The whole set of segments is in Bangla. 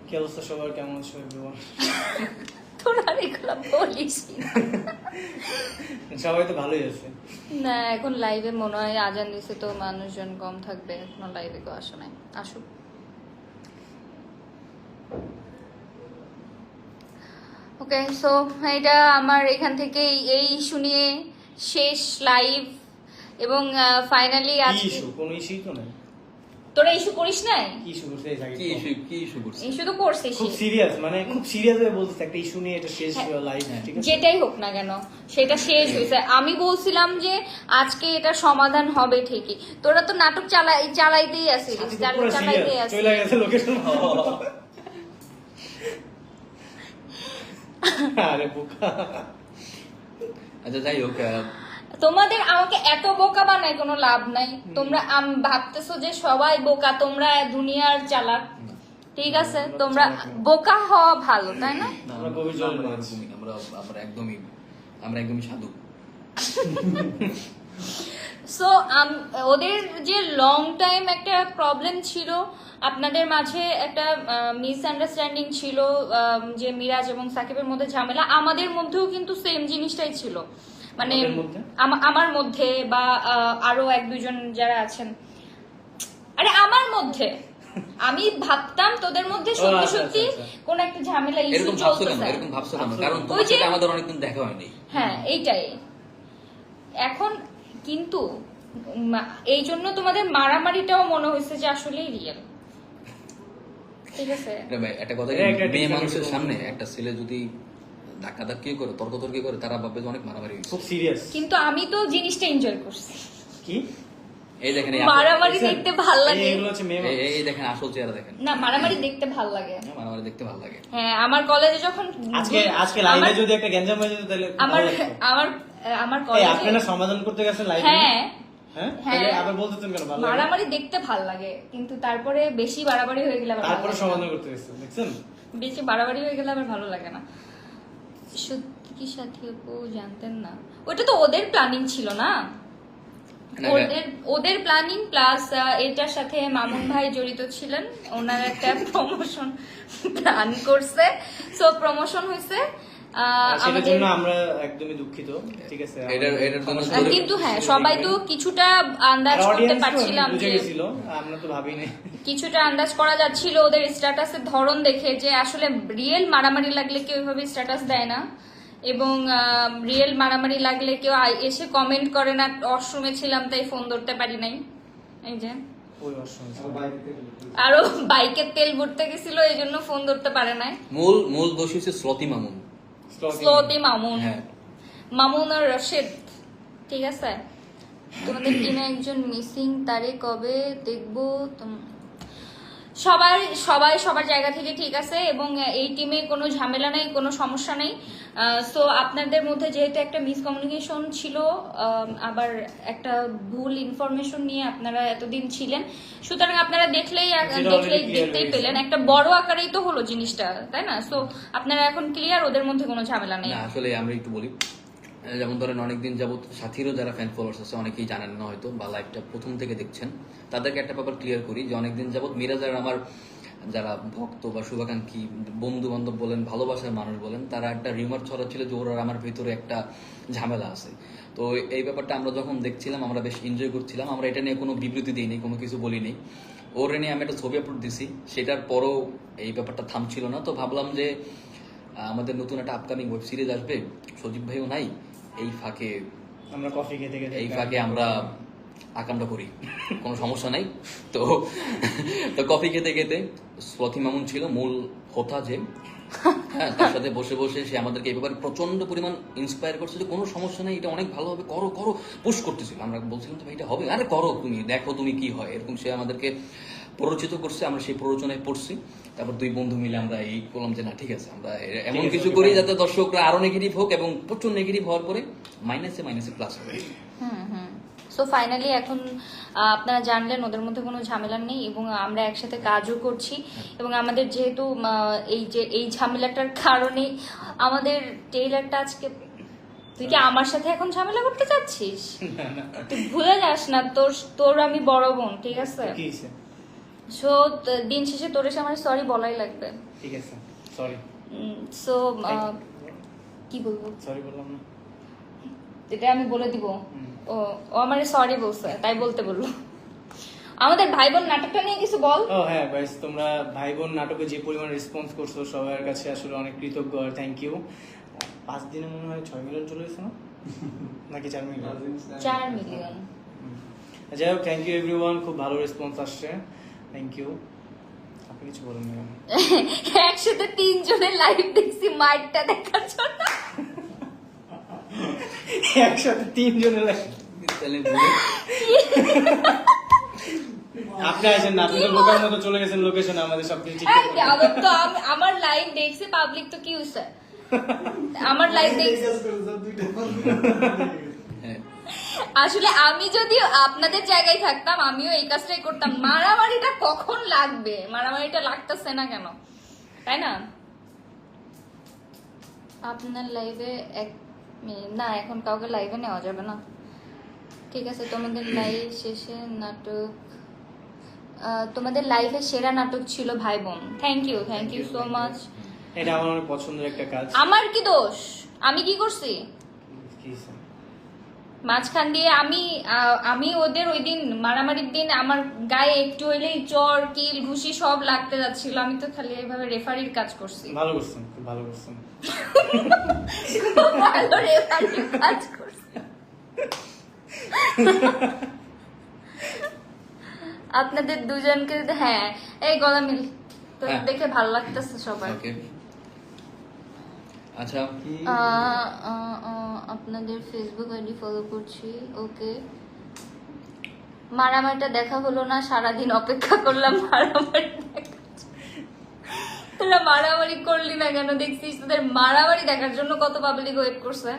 কি অবস্থা সবার, কেমন আছো এভরিওয়ান? তোরা এগুলো বলিস সবাই তো ভালোই আছে। না, এখন লাইভে মনে হয় আজান দিছে তো মানুষজন কম থাকবে, এখনো লাইভে কেউ আসে নাই, আসুক। ওকে, সো এটা আমার এখান থেকে এই ইস্যু নিয়ে শেষ লাইভ। এবং ফাইনালি কি আজকে ইস্যু? কোনো ইস্যুই তো নাই। তোরা ইস্যু করিস নাই? কি ইস্যু করছে এই জায়গায়? কি ইস্যু করছে? ইস্যু তো করছিস, খুব সিরিয়াস, মানে খুব সিরিয়াস হয়ে বলতেছে একটা ইস্যু নিয়ে, এটা শেষ লাইভ, ঠিক আছে? যেটাই হোক না কেন সেটা শেষ হয়েছে। আমি বলছিলাম যে আজকে এটা সমাধান হবে ঠিকই, তোরা তো নাটক চালাইতেই আসিস, চালাইতেই আসিস। চলে গেছে লোকেশন। আরে বোকা। আচ্ছা যাই হোক, তোমাদের আমাকে এত বোকা বানায় কোনো লাভ নাই। তোমরা ভাবতেছো যে সবাই বোকা, তোমরা দুনিয়ার চালাক, ঠিক আছে? তোমরা বোকা হওয়া ভালো, তাই না? আমরা গভীর জলের মাছ। আমরা একদমই সাধু। সো ওদের যে লং টাইম একটা প্রবলেম ছিল, আপনাদের মাঝে একটা মিসআন্ডারস্ট্যান্ডিং ছিল, যে মিরাজ এবং সাকিবের মধ্যে ঝামেলা, আমাদের মধ্যেও কিন্তু সেম জিনিসটাই ছিল। মানে আমার মধ্যে বা আরো এক দুজন যারা আছেন, আরে আমার মধ্যে আমি ভাবতাম তোদের মধ্যে সত্যি সত্যি কোন একটা ঝামেলা ইস্যু চলতেছে। এরকম ভাবছো কেন? কারণ তোমার সাথে আমাদের অনেকদিন দেখা হয়নি। হ্যাঁ, এইটাই এখন। কিন্তু এই জন্য তোমাদের মারামারিটাও মনে হয়েছে যে আসলেই রিয়েল, ঠিক আছে? একটা কথা, মেয়ে মানুষের সামনে একটা ছেলে যদি ধাক্কাধাক্কি করে, তর্কতর্কি করে, তারা ভাববে যে অনেক মারামারি হয়েছে। খুব সিরিয়াস। কিন্তু আমি তো জিনিসটা এনজয় করছি। কি? এই দেখেন, মারামারি দেখতে ভাল লাগে। এগুলো হচ্ছে মেয়ে মানুষ। এই দেখেন আসল চেহারা দেখেন। না, মারামারি দেখতে ভাল লাগে। মারামারি দেখতে ভালো লাগে। হ্যাঁ, আমার কলেজে যখন আজকে লাইভে যদি একটা গ্যাঞ্জাম হয়ে যেত তাহলে আমার আমার আমার কলেজে আপনারা সমাধান করতে গেছেন লাইভে। হ্যাঁ হ্যাঁ, হ্যাঁ, আবার বলতেছেন কেন ভালো লাগে? মারামারি দেখতে ভাল লাগে, কিন্তু তারপরে বেশি বাড়াবাড়ি হয়ে গেলে আবার ভালো তারপরে লাগে না। সমাধান করতে গেছেন, দেখছেন? বেশি বাড়াবাড়ি হয়ে গেলে আবার ভালো লাগে না। সত্যি কি সাথী আপু জানতেন না? ওটা তো ওদের প্ল্যানিং ছিল না? ওদের প্ল্যানিং প্লাস এটার সাথে মামুন ভাই জড়িত ছিলেন, ওনার একটা প্রমোশন প্ল্যান করছে, সো প্রমোশন হয়েছে। সেটার জন্য আমরা একদমই দুঃখিত, ঠিক আছে? এটার জন্য কিন্তু হ্যাঁ, সবাই তো কিছুটা আন্দাজ করতে পারছিলাম যে, আমরা তো ভাবি নাই, কিছুটা আন্দাজ করা যাচ্ছিল ওদের স্ট্যাটাসের ধরন দেখে যে আসলে রিয়েল মারামারি লাগলে কেউ এভাবে স্ট্যাটাস দেয় না, এবং রিয়েল মারামারি লাগলে কেউ এসে কমেন্ট করে না ওয়াশরুমে ছিলাম তাই ফোন ধরতে পারি নাই, এই যে আরো বাইকের তেল ভরতে গেছিল এই জন্য ফোন ধরতে পারে নাই। মূল দোষী হচ্ছে স্লতি মামুন। স্লতি মামুন, হ্যাঁ, মামুন আর রশিদ, ঠিক আছে? তোমাদের টিমে একজন মিসিং, তারে কবে দেখবো? সবাই সবার জায়গা থেকে ঠিক আছে, এবং এই টিমে কোনো ঝামেলা নেই, কোনো সমস্যা নেই। সো আপনাদের মধ্যে যেহেতু একটা মিসকমিউনিকেশন ছিল, আবার একটা ভুল ইনফরমেশন নিয়ে আপনারা এতদিন ছিলেন, সুতরাং আপনারা দেখতেই পেলেন, একটা বড় আকারেই তো হলো জিনিসটা, তাই না? সো আপনারা এখন ক্লিয়ার, ওদের মধ্যে কোনো ঝামেলা নেই। আসলে আমরা একটু বলি, যেমন ধরেন অনেকদিন যাবত সাথীরও যারা ফ্যান ফলোয়ার্স আছে, অনেকেই জানেন না হয়তো, বা লাইভটা প্রথম থেকে দেখছেন, তাদেরকে একটা ব্যাপার ক্লিয়ার করি যে অনেকদিন যাবত মিরাজ আর আমার যারা ভক্ত বা শুভাকাঙ্ক্ষী বন্ধু বান্ধব বলেন, ভালোবাসার মানুষ বলেন, তারা একটা রিউমার ছড়াচ্ছিল যে ওর আর আমার ভিতরে একটা ঝামেলা আছে। তো এই ব্যাপারটা আমরা যখন দেখছিলাম আমরা বেশ এনজয় করছিলাম, আমরা এটা নিয়ে কোনো বিবৃতি দিইনি, কোনো কিছু বলিনি। ওর নিয়ে আমি একটা ছবি আপলোড দিছি, সেটার পরও এই ব্যাপারটা থামছিল না। তো ভাবলাম যে আমাদের নতুন একটা আপকামিং ওয়েব সিরিজ আসবে, সজীব ভাইও নাই, এই ফাঁকে আমরা কফি খেতে আমরা আকামটা করি, কোনো সমস্যা নাই। তো কফি খেতে খেতে স্লথি মামুন ছিল মূল হোতা, যে হ্যাঁ, তার সাথে বসে বসে সে আমাদেরকে এই ব্যাপারে প্রচন্ড পরিমাণ ইন্সপায়ার করছে যে কোনো সমস্যা নেই, এটা অনেক ভালো হবে, করো করো, পুশ করতেছিল। আমরা বলছিলাম যে এটা হবে, আরে করো, তুমি দেখো তুমি কি হয়, এরকম সে আমাদেরকে প্ররোচিত করছে। আমরা সেই প্ররোচনায় পড়ছি। তারপর দুই বন্ধু মিলে আমরা এই বললাম যে না ঠিক আছে, আমরা এমন কিছু করি যাতে দর্শকরা আরো নেগেটিভ হোক, এবং প্রচুর নেগেটিভ হওয়ার পরে মাইনাসে প্লাস হবে। সো ফাইনালি এখন আপনারা জানলেন ওদের মধ্যে কোনো ঝামেলা নেই, এবং আমরা একসাথে কাজও করছি, এবং আমাদের যেহেতু এই ঝামেলাটার কারণে আমাদের টেইলারটা আজকে, তুই কি আমার সাথে এখন ঝামেলা করতে চাচ্ছিস? তুই ভুলে যাস না, তোর আমি বড় বোন, ঠিক আছে? সো দিন শেষে তোর এসে আমার সরি বলাই লাগবে। ঠিক আছে, সরি। সো কি বলবো, সরি বললাম না, এটা আমি বলে দিব। ও আমার সরি বলছে, তাই বলতে বললো। আমাদের ভাই বোন নাটকটা নিয়ে কিছু বল। ও হ্যাঁ গাইস, তোমরা ভাই বোন নাটকে যে পরিমাণ রেসপন্স করছো সবার কাছে আসলে অনেক কৃতজ্ঞ আর থ্যাংক ইউ। 5 দিনে মনে হয় 6 মিলিয়ন চলে গেছে না, নাকি 4 মিলিয়ন? 4 মিলিয়ন। যাই হোক, থ্যাংক ইউ এভরিওয়ান, খুব ভালো রেসপন্স আসছে, থ্যাংক ইউ। আপনি কিছু বলেন না? একসাথে 3 জনের লাইভ দেখছি মাইটটা দেখার জন্য। একসাথে 3 জনের লাইভ। তাহলে আপনি আসেন না, আপনি তো বোকার মতো চলে গেছেন লোকেশনে, আমাদের সবকিছু ঠিক হ্যাঁ, করে। আবার তো আমার লাইভ দেখছে পাবলিক, তো কি হইছে? আমার লাইভ দেখছে। হ্যাঁ, আসলে আমি যদি আপনাদের জায়গায় থাকতাম আমিও এই কাজটাই করতাম। মারামারিটা কখন লাগবে, মারামারিটা লাগতেছে না কেন, তাই না? আপনার লাইভে না, এখন কাউকে লাইভে নেওয়া যাবে না। ঠিক আছে, তোমাদের লাইভ শেষে নাটক, তোমাদের লাইভে সেরা নাটক ছিল ভাই বোন। Thank you so much. এটা আমার অনেক পছন্দের একটা কাজ। আমার কি দোষ? আমি কি করছি? কি স্যার? মাঝখান দিয়ে আমি ওদের ওই দিন মারামারির দিন আমার গায়ে একটু হইলেই চর কিল ঘুষি সব লাগতে যাচ্ছিল, আমি তো খালি এইভাবে রেফারির কাজ করছি। ভালো করছেন, খুব ভালো করছেন। খুব ভালো রেফারির কাজ করছি। আপনাদের দুজনকে হ্যাঁ, এই গলা মিল তো হ্যাঁ। দেখে ভালো লাগতেছে সবার। ওকে। আচ্ছা, আপনাদের ফেসবুক আইডি ফলো করছি। ওকে, মারামারিটা দেখা হলো না, সারাদিন অপেক্ষা করলাম মারামারি দেখার জন্য। তোরা মারামারি করলি না কেন? দেখছিস তোদের মারামারি দেখার জন্য কত পাবলিক ওয়েট করছে।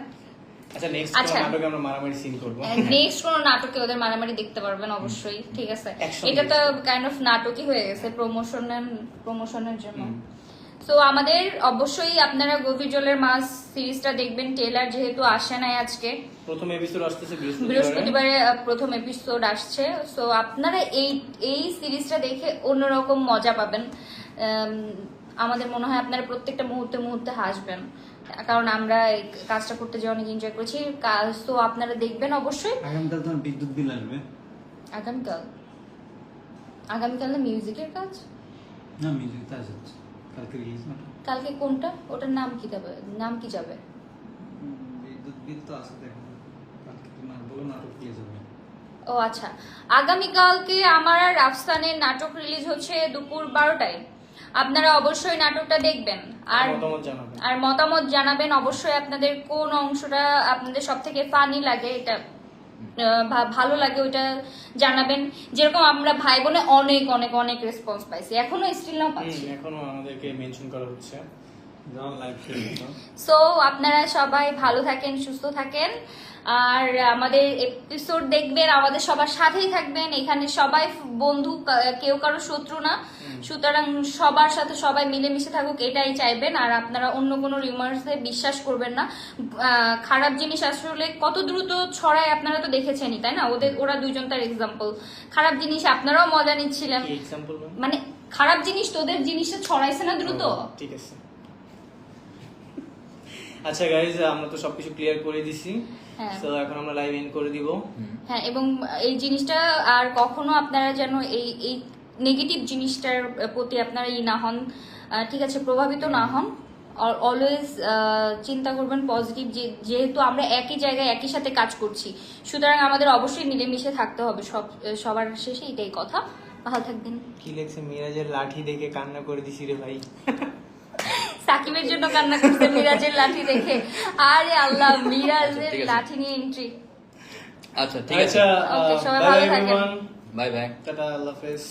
আচ্ছা, নেক্সট আচ্ছা। নাটকে আমরা মারামারি সিন করব। নেক্সট কোন নাটকে ওদের মারামারি দেখতে পারবেন অবশ্যই। ঠিক আছে, Action এটা তো based। কাইন্ড অফ নাটকই হয়ে গেছে প্রমোশনের জন্য। সো আমাদের অবশ্যই আপনারা গভীর জলের মাছ সিরিজটা দেখবেন। টেলার যেহেতু আসে নাই আজকে, প্রথম এপিসোড আসতেছে বৃহস্পতিবারে প্রথম এপিসোড আসছে। সো আপনারা এই সিরিজটা দেখে অন্যরকম মজা পাবেন। আমাদের মনে হয় আপনারা প্রত্যেকটা মুহূর্তে হাসবেন, কারণ আমরা এই কাজটা করতে যে অনেক এনজয় করেছি। তো আপনারা দেখবেন অবশ্যই। আগামীকাল তোমার বিদ্যুৎ বিল আসবে। আগামীকাল না মিউজিকের কাজ? না, মিউজিক তো আসছে কালকে রিলিজ না। কালকে কোনটা? ওটার নাম কি যাবে? বিদ্যুৎ বিল তো আছে, দেখো কালকে তো না বলো নাটক রিলিজ হবে। ও আচ্ছা, আগামীকালকে আমার আর রাফসানের নাটক রিলিজ হচ্ছে দুপুর 12টায়। আপনারা অবশ্যই নাটকটা দেখবেন আর মতামত জানাবেন অবশ্যই। আপনাদের কোন অংশটা আপনাদের সব থেকে ফানি লাগে, এটা ভালো লাগে, ওইটা জানাবেন। যেরকম আমরা ভাই বোনে অনেক অনেক অনেক রেসপন্স পাইছি, এখনো স্টিল নাও পাচ্ছি, এখনো আমাদেরকে মেনশন করা হচ্ছে। সো আপনারা সবাই ভালো থাকেন, সুস্থ থাকেন, আর আমাদের এপিসোড দেখবেন, আমাদের সবার সাথেই থাকবেন। এখানে সবাই বন্ধু, কেউ কারো শত্রু না, সুতরাং সবার সাথে সবাই মিলেমিশে থাকুক এটাই চাইবেন। আর আপনারা অন্য কোনো রিউমার্সে বিশ্বাস করবেন না। খারাপ জিনিস আসলে কত দ্রুত ছড়ায় আপনারা তো দেখেছেনই, তাই না? ওরা দুইজন তার এক্সাম্পল। খারাপ জিনিস আপনারাও মজা নিচ্ছিলেন, মানে খারাপ জিনিস তোদের জিনিসটা ছড়াইছে না দ্রুত। ঠিক আছে, আচ্ছা গাইজ, আমরা তো সবকিছু ক্লিয়ার করে দিছি। তো এখন আমরা লাইভ এন্ড করে দিব। হ্যাঁ, এবং এই জিনিসটা আর কখনো আপনারা যেন এই নেগেটিভ জিনিসটার প্রতি আপনারা না হন, ঠিক আছে, প্রভাবিত না হন। অলওয়েজ চিন্তা করবেন পজিটিভ, যেহেতু আমরা একই জায়গায় একই সাথে কাজ করছি, সুতরাং আমাদের অবশ্যই মিলেমিশে থাকতে হবে। সবার শেষে এটাই কথা। ভালো থাকবেন। কি লেখছে? মিরাজের লাঠি দেখে কান্না করে দিছি রে ভাই। সাকিবের জন্য কান্না করছে মিরাজের লাঠি দেখে। আরে আল্লাহ, মিরাজের লাঠি নিয়ে এন্ট্রি। আচ্ছা ঠিক আছে, ওকে, সবাই ভালো থাকেন। বাই বাই, টাটা, আল্লাহ হাফেজ।